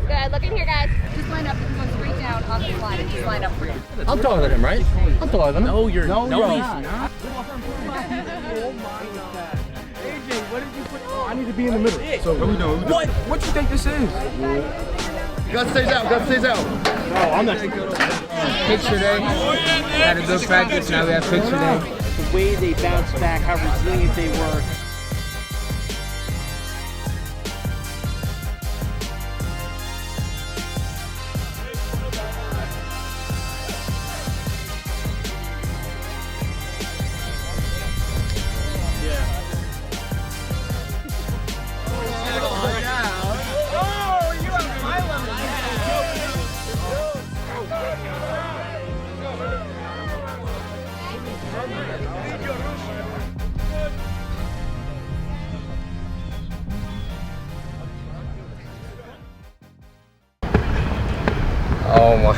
Good. Look in here, guys. Just line up. If you go straight down off the line, just line up for you. I'm taller than him, right? I'm taller than him. No, you're not. Oh my God. AJ, what did you put? Oh, I need to be in the middle. So what are we doing? What you think this is? God stays out. God stays out. No, I'm not. Picture day. Had a good practice. Now we have picture day. The way they bounced back, how resilient they were. Oh my.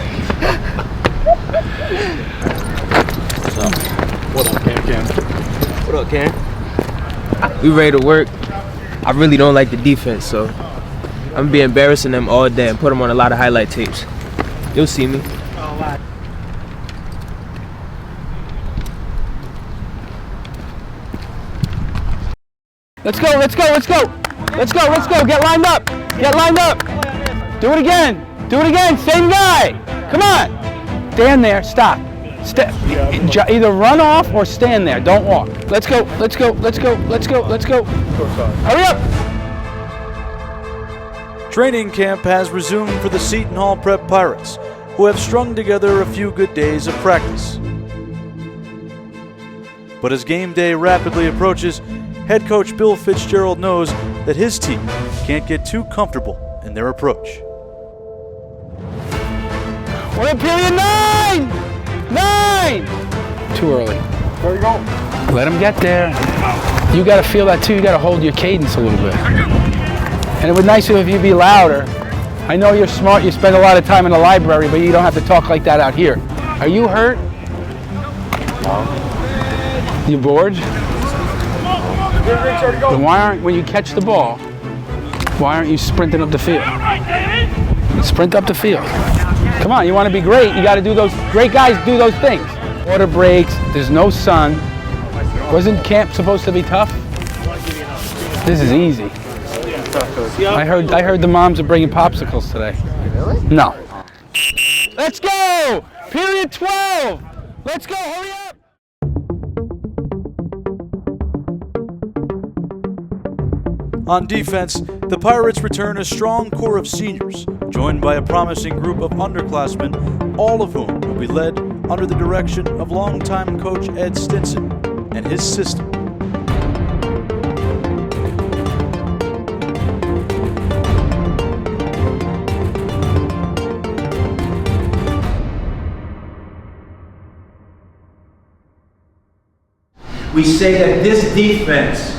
What up, Cam? What up, Cam? We ready to work. I really don't like the defense, so I'm gonna be embarrassing them all day and put them on a lot of highlight tapes. You'll see me. Let's go, let's go, let's go. Let's go, let's go. Get lined up. Get lined up. Do it again. Do it again. Same guy. Come on. Stand there. Stop. Either run off or stand there. Don't walk. Let's go. Let's go. Let's go. Let's go. Let's go. Hurry up. Training camp has resumed for the Seton Hall Prep Pirates, who have strung together a few good days of practice. But as game day rapidly approaches, head coach Bill Fitzgerald knows that his team can't get too comfortable in their approach. We're in period 9! 9! Too early. There you go. Let them get there. You got to feel that too. You got to hold your cadence a little bit. And it would be nice if you'd be louder. I know you're smart. You spend a lot of time in the library, but you don't have to talk like that out here. Are you hurt? No. You bored? Then why aren't, when you catch the ball, why aren't you sprinting up the field? Sprint up the field. Come on, you want to be great, you got to do those, great guys do those things. Water breaks, there's no sun. Wasn't camp supposed to be tough? This is easy. I heard the moms are bringing popsicles today. Really? No. Let's go! Period 12! Let's go, hurry up! On defense, the Pirates return a strong core of seniors, joined by a promising group of underclassmen, all of whom will be led under the direction of longtime coach Ed Stinson and his system. We say that this defense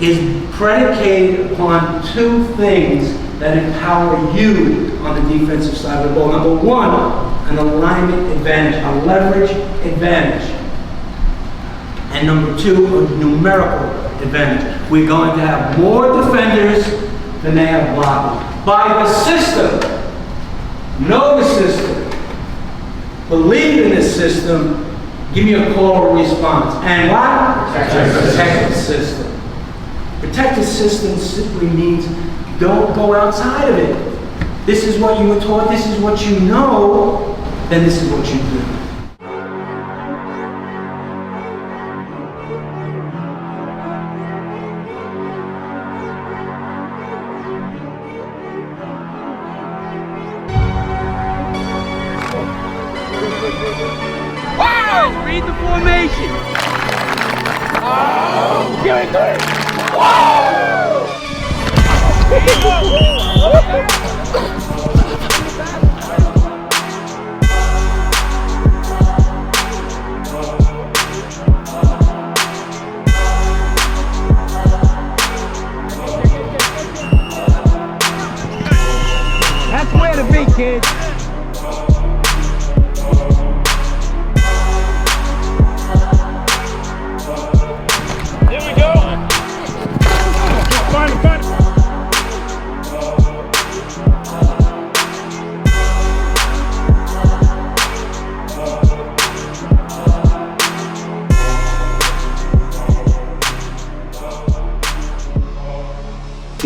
is predicated upon two things that empower you on the defensive side of the ball. Number one, an alignment advantage, a leverage advantage. And number two, a numerical advantage. We're going to have more defenders than they have blockers. By the system, know the system, believe in the system, give me a call or response. And what? Protect the system. Protect the system simply means don't go outside of it. This is what you were taught, this is what you know, then this is what you do. Wow! Read the formation. Oh! Give it to him. That's where to be, kids.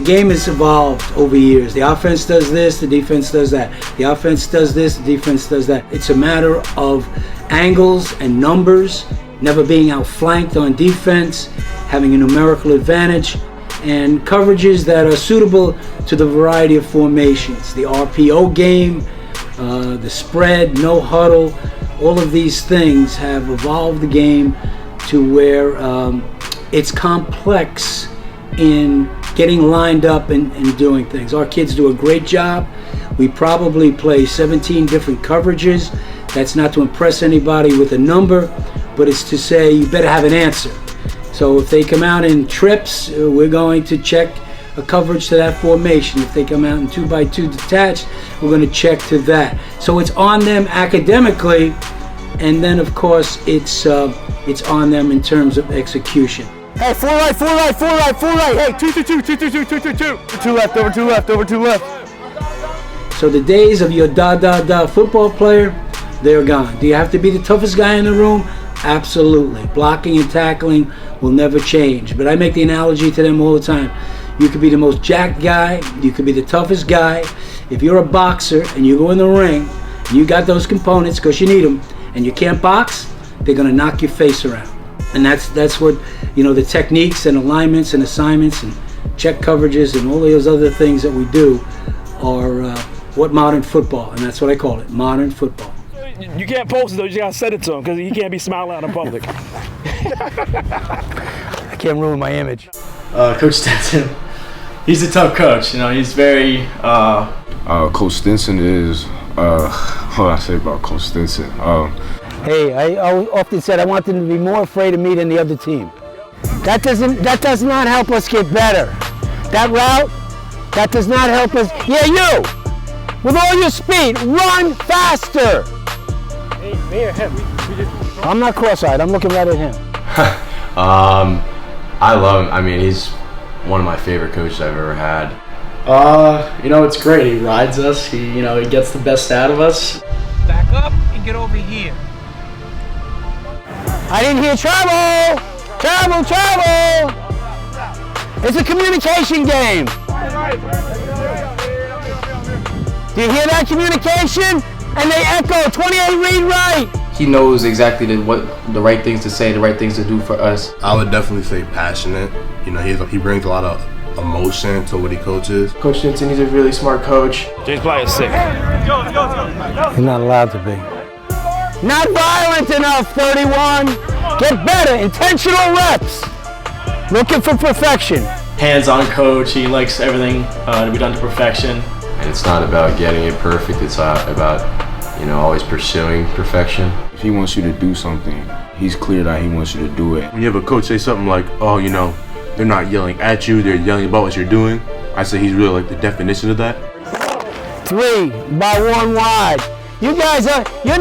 the game has evolved over years. The offense does this, the defense does that. The offense does this, the defense does that. It's a matter of angles and numbers, never being outflanked on defense, having a numerical advantage, and coverages that are suitable to the variety of formations. The RPO game, the spread, no huddle, all of these things have evolved the game to where it's complex in getting lined up and doing things. Our kids do a great job. We probably play 17 different coverages. That's not to impress anybody with a number, but it's to say you better have an answer. So if they come out in trips, we're going to check a coverage to that formation. If they come out in 2x2 detached, we're going to check to that. So it's on them academically, and then of course it's on them in terms of execution. Hey, 4 right, 4 right, 4 right, 4 right. Hey, 2, 2, 2, 2, 2, 2, 2, 2, 2. 2 left, over 2 left, over 2 left. So the days of your football player, they're gone. Do you have to be the toughest guy in the room? Absolutely. Blocking and tackling will never change. But I make the analogy to them all the time. You could be the most jacked guy. You could be the toughest guy. If you're a boxer and you go in the ring, and you got those components because you need them, and you can't box, they're going to knock your face around. And that's what, the techniques and alignments and assignments and check coverages and all those other things that we do are what modern football, and that's what I call it, modern football. You can't post it though, you just gotta send it to him because he can't be smiling out in public. I can't ruin my image. Coach Seton, he's a tough coach. He's very. Coach Stinson is. What do I say about Coach Stinson? Hey, I often said I want them to be more afraid of me than the other team. That does not help us get better. That route, that does not help us. Yeah, you, with all your speed, run faster. Hey, me or him? I'm not cross-eyed. I'm looking right at him. I love him. I mean, he's one of my favorite coaches I've ever had. It's great. He rides us. He gets the best out of us. Back up and get over here. I didn't hear travel! Travel, travel! It's a communication game. Do you hear that communication? And they echo 28 read right. He knows exactly what the right things to say, the right things to do for us. I would definitely say passionate. He brings a lot of emotion to what he coaches. Coach Stinson, he's a really smart coach. James Bly is sick. He's not allowed to be. Not violent enough, 31. Get better, intentional reps. Looking for perfection. Hands-on coach. He likes everything to be done to perfection. And it's not about getting it perfect. It's about, always pursuing perfection. If he wants you to do something, he's clear that he wants you to do it. When you have a coach say something like, they're not yelling at you, they're yelling about what you're doing, I say he's really like the definition of that. 3 by 1 wide. You guys you're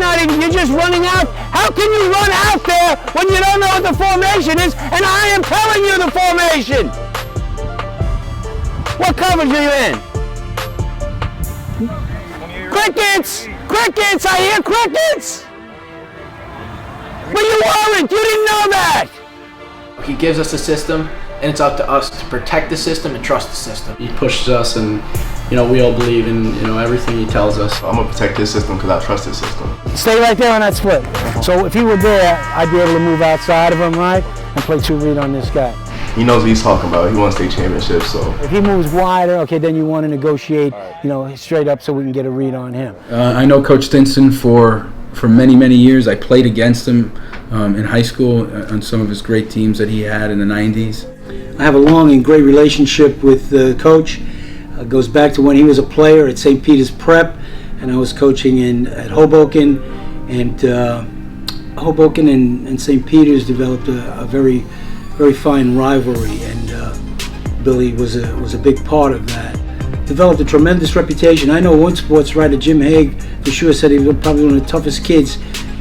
just running out. How can you run out there when you don't know what the formation is? And I am telling you the formation. What coverage are you in? Crickets! Crickets! I hear crickets! But you weren't! You didn't know that! He gives us a system, and it's up to us to protect the system and trust the system. He pushes us, and we all believe in everything he tells us. I'm gonna protect this system because I trust this system. Stay right there on that split. So if he were there, I'd be able to move outside of him, right? And play 2 read on this guy. He knows what he's talking about. He wants state championship, so. If he moves wider, okay, then you want to negotiate, straight up so we can get a read on him. I know Coach Stinson for many, many years. I played against him in high school on some of his great teams that he had in the 90s. I have a long and great relationship with the coach. It goes back to when he was a player at St. Peter's Prep, and I was coaching at Hoboken, and Hoboken and St. Peter's developed a very, very fine rivalry, and Billy was a big part of that. Developed a tremendous reputation. I know one sports writer, Jim Haig, for sure said he was probably one of the toughest kids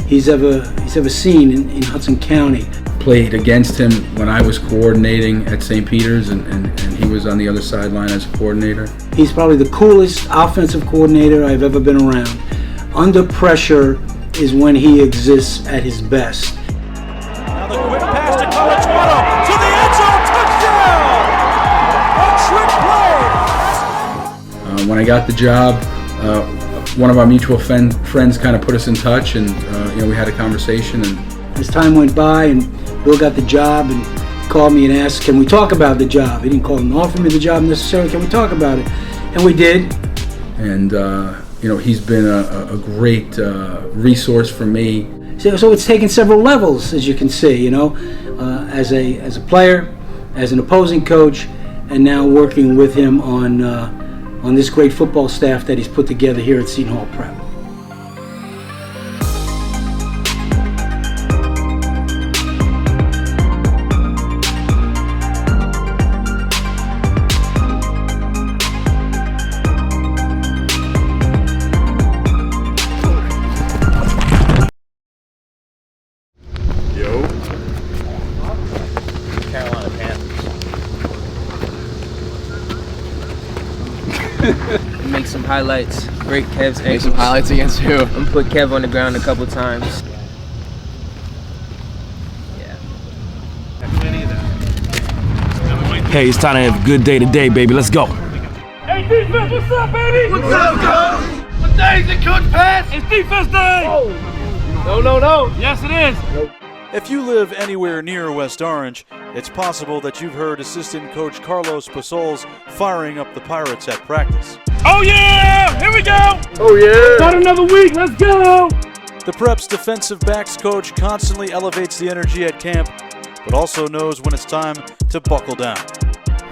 he's ever seen in Hudson County. Played against him when I was coordinating at St. Peter's, and he was on the other sideline as a coordinator. He's probably the coolest offensive coordinator I've ever been around. Under pressure is when he exists at his best. Now the quick pass to Cammarata to the end zone, touchdown! A trick play when I got the job, one of our mutual friends kind of put us in touch, and we had a conversation. And as time went by, and Bill got the job, and called me and asked, "Can we talk about the job?" He didn't call and offer me the job necessarily. Can we talk about it? And we did. And he's been a great resource for me. So it's taken several levels, as you can see. As a player, as an opposing coach, and now working with him on this great football staff that he's put together here at Seton Hall Prep. Make some highlights. Break Kev's ankles. Make some highlights against who? I'm gonna put Kev on the ground a couple times. Hey, it's time to have a good day today, baby. Let's go. Hey, defense, what's up, baby? What's up, coach? What day is it, Coach Pass? It's defense day! Oh. No. Yes, it is. If you live anywhere near West Orange, it's possible that you've heard assistant coach Carlos Pasol's firing up the Pirates at practice. Oh yeah! Here we go! Oh yeah! Not another week, let's go! The Prep's defensive backs coach constantly elevates the energy at camp, but also knows when it's time to buckle down.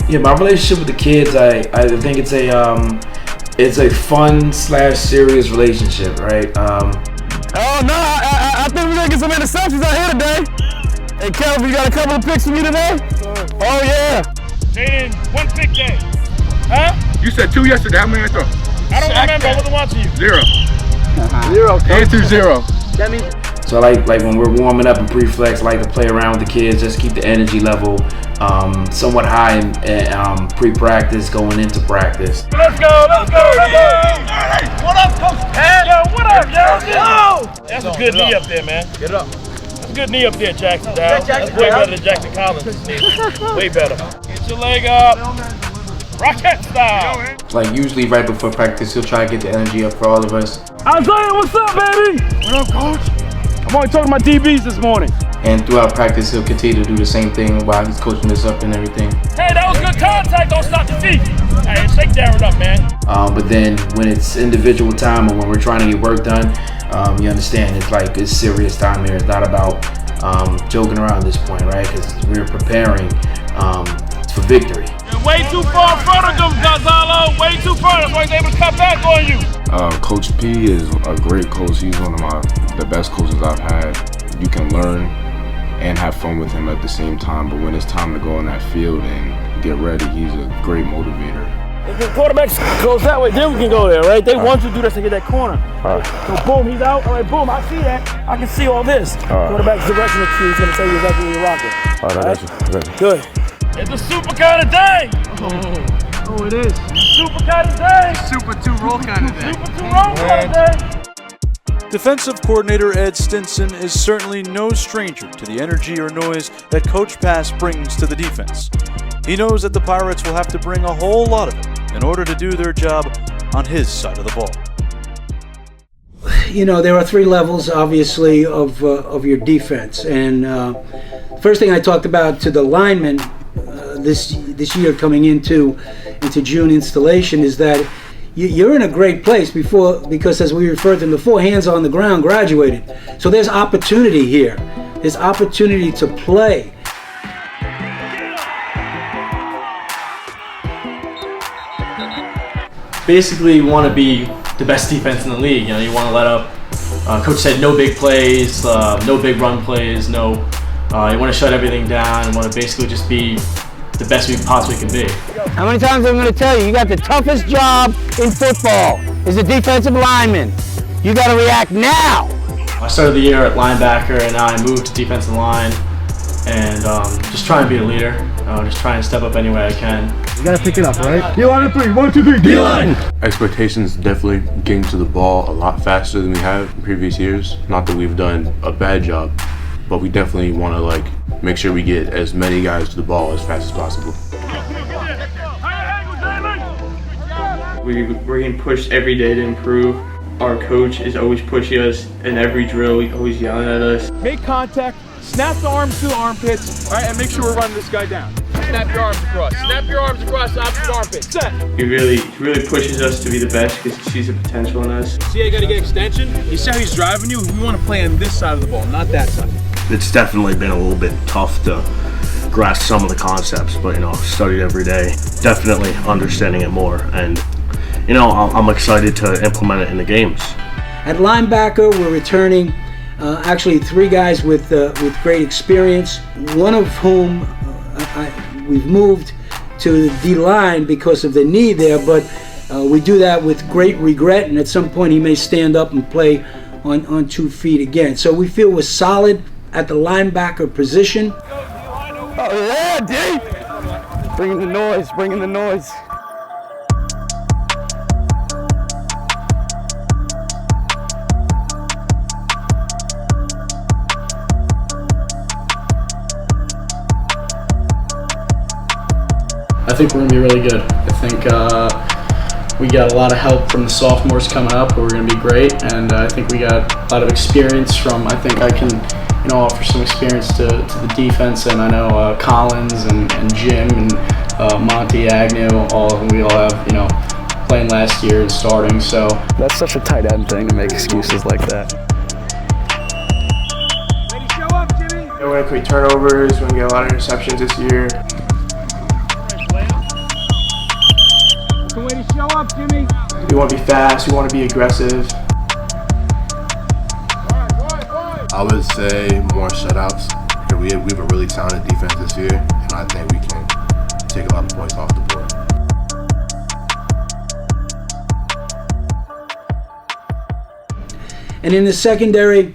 Yeah, my relationship with the kids, I think it's a fun/serious relationship, right? Oh no, I think we're gonna get some interceptions out here today. Hey Kelvin, you got a couple of picks for me today? Oh yeah. Seton, one pick day. Huh? You said 2 yesterday. How many I throw? I don't remember, I wasn't watching you. 0. 0. Answer 0. That means. So I like when we're warming up in pre-flex, I like to play around with the kids, just keep the energy level somewhat high in pre-practice going into practice. Let's go! What up, Coach Pat? Yo, what up, yo? That's a good knee up there, man. Get up. That's a good knee up there, Jackson Dow. That's way better than Jackson Collins' knee. Way better. Get your leg up. Rocket style. Like usually right before practice, he'll try to get the energy up for all of us. Isaiah, what's up, baby? What up, Coach? I'm only talking to my DBs this morning. And throughout practice, he'll continue to do the same thing while he's coaching us up and everything. Hey, that was good contact. Don't stop the feet. Hey, shake Darren up, man. But then when it's individual time or when we're trying to get work done, you understand it's serious time here. It's not about joking around at this point, right? Because we're preparing for victory. You're way too far in front of them, Gonzalo. Way too far. That's why he's able to cut back on you. Coach P is a great coach. He's one of the best coaches I've had. You can learn and have fun with him at the same time, but when it's time to go on that field and get ready, he's a great motivator. If the quarterback goes that way, then we can go there, right? They want you to do this to get that corner. So boom, he's out. All right, boom, I see that. I can see all this. Quarterback's directional cue is going to tell you exactly where you're rocking. All right, Good. It's a super kind of day. Oh, it is. Super kind of day. Super 2 roll kind of day. Super 2 roll kind of day. Defensive coordinator Ed Stinson is certainly no stranger to the energy or noise that Coach Pass brings to the defense. He knows that the Pirates will have to bring a whole lot of it in order to do their job on his side of the ball. There are 3 levels, obviously, of your defense. And first thing I talked about to the linemen this year coming into June installation is that you're in a great place because as we referred to them before, hands on the ground, graduated. So there's opportunity here. There's opportunity to play. Basically, you want to be the best defense in the league. You want to let up. Coach said no big plays, no big run plays, you want to shut everything down and want to basically just be the best we possibly can be. How many times am I going to tell you? You got the toughest job in football is a defensive lineman. You got to react now. I started the year at linebacker and now I moved to defensive line and just trying to be a leader. Just trying to step up any way I can. You got to pick it up, right? D-line and 3, 1, 2, 3, D-line! Expectations definitely getting to the ball a lot faster than we have in previous years. Not that we've done a bad job, but we definitely want to make sure we get as many guys to the ball as fast as possible. We're getting pushed every day to improve. Our coach is always pushing us in every drill, he's always yelling at us. Make contact, snap the arms to the armpits, all right, and make sure we're running this guy down. Snap your arms across. Snap your arms across the opposite armpit. Set. He really pushes us to be the best because he sees the potential in us. See, I got to get extension. You see how he's driving you? We want to play on this side of the ball, not that side. It's definitely been a little bit tough to grasp some of the concepts, but studied every day, definitely understanding it more, and I'm excited to implement it in the games. At linebacker, we're returning actually 3 guys with great experience, one of whom we've moved to the D-line because of the knee there, but we do that with great regret, and at some point he may stand up and play on 2 feet again. So we feel we're solid at the linebacker position. Oh yeah, D! Bringing the noise, bringing the noise. I think we're going to be really good. I think we got a lot of help from the sophomores coming up who are going to be great, and I think we got a lot of experience from, I think I can offer some experience to the defense, and I know Collins and Jim and Monty, Agnew, we all have, playing last year and starting, so. That's such a tight end thing to make excuses like that. We're going to create turnovers, we're going to get a lot of interceptions this year. Way to show up, Jimmy. We want to be fast, we want to be aggressive. I would say more shutouts. We have a really talented defense this year, and I think we can take a lot of points off the board. And in the secondary,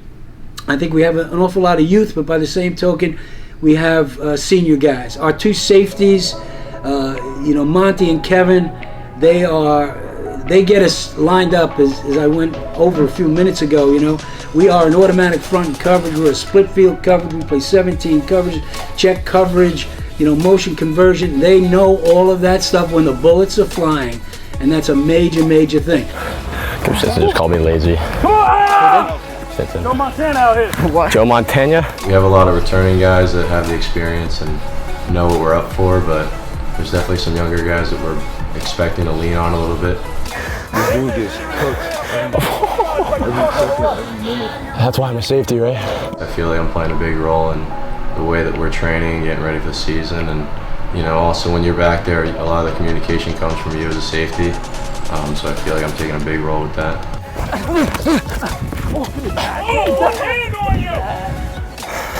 I think we have an awful lot of youth, but by the same token, we have senior guys. Our 2 safeties, Monty and Kevin, they get us lined up as I went over a few minutes ago. We are an automatic front and coverage. We're a split field coverage. We play 17 coverage, check coverage, motion conversion. They know all of that stuff when the bullets are flying, and that's a major, major thing. Coach Seton just called me lazy. Come on! Seton. Joe Montana out here. What? Joe Montana? We have a lot of returning guys that have the experience and know what we're up for, but there's definitely some younger guys that we're expecting to lean on a little bit. That's why I'm a safety, right? I feel like I'm playing a big role in the way that we're training, getting ready for the season, and also when you're back there, a lot of the communication comes from you as a safety. So I feel like I'm taking a big role with that.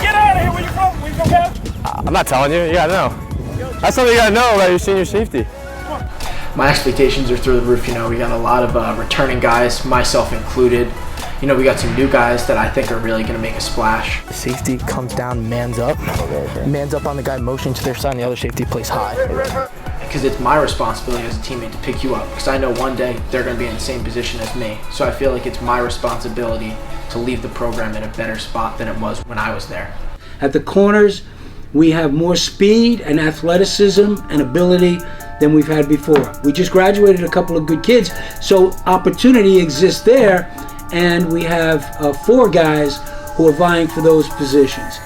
Get out of here! Where you from? Where you from, Kev? I'm not telling you. You gotta know. That's something you gotta know about your senior safety. My expectations are through the roof. We got a lot of returning guys, myself included. We got some new guys that I think are really going to make a splash. The safety comes down, mans up on the guy, motion to their side, and the other safety plays high. Because it's my responsibility as a teammate to pick you up. Because I know one day they're going to be in the same position as me. So I feel like it's my responsibility to leave the program in a better spot than it was when I was there. At the corners, we have more speed and athleticism and ability than we've had before. We just graduated a couple of good kids, so opportunity exists there, and we have 4 guys who are vying for those positions.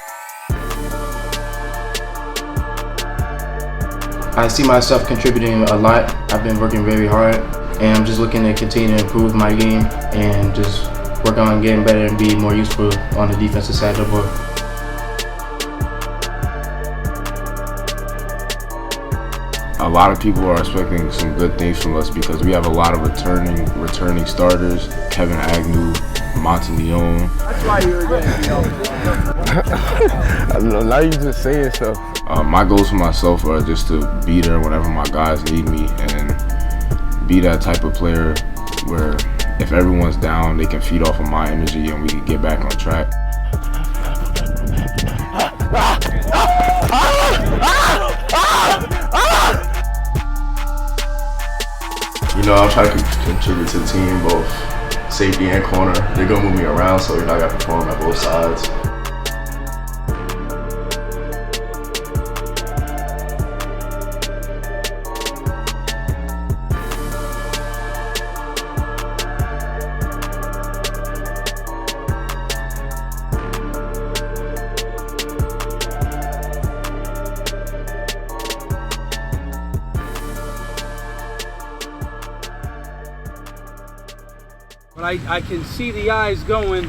I see myself contributing a lot. I've been working very hard, and I'm just looking to continue to improve my game and just work on getting better and be more useful on the defensive side of the ball. A lot of people are expecting some good things from us because we have a lot of returning starters. Kevin Agnew, Monty Leon. That's why you were getting I don't know, now you just saying so. My goals for myself are just to be there whenever my guys need me and be that type of player where if everyone's down, they can feed off of my energy and we can get back on track. I'm trying to contribute to the team, both safety and corner. They're going to move me around, so I got to perform at both sides. But I can see the eyes going,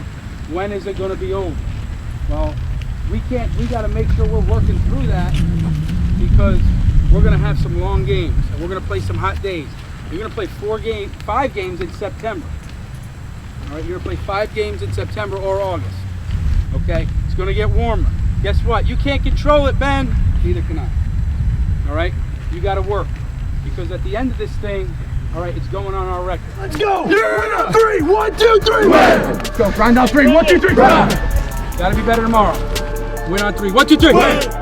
when is it going to be over? Well, we got to make sure we're working through that because we're going to have some long games and we're going to play some hot days. You're going to play 5 games in September. All right, you're going to play 5 games in September or August. Okay, it's going to get warmer. Guess what? You can't control it, Ben. Neither can I. All right, you got to work because at the end of this thing, all right, it's going on our record. Let's go! Yeah! 3, 1, 2, 3, win! Let's go, grind out 3, 1, 2, 3, got to be better tomorrow. Win on 3, 1, 2, 3. Win.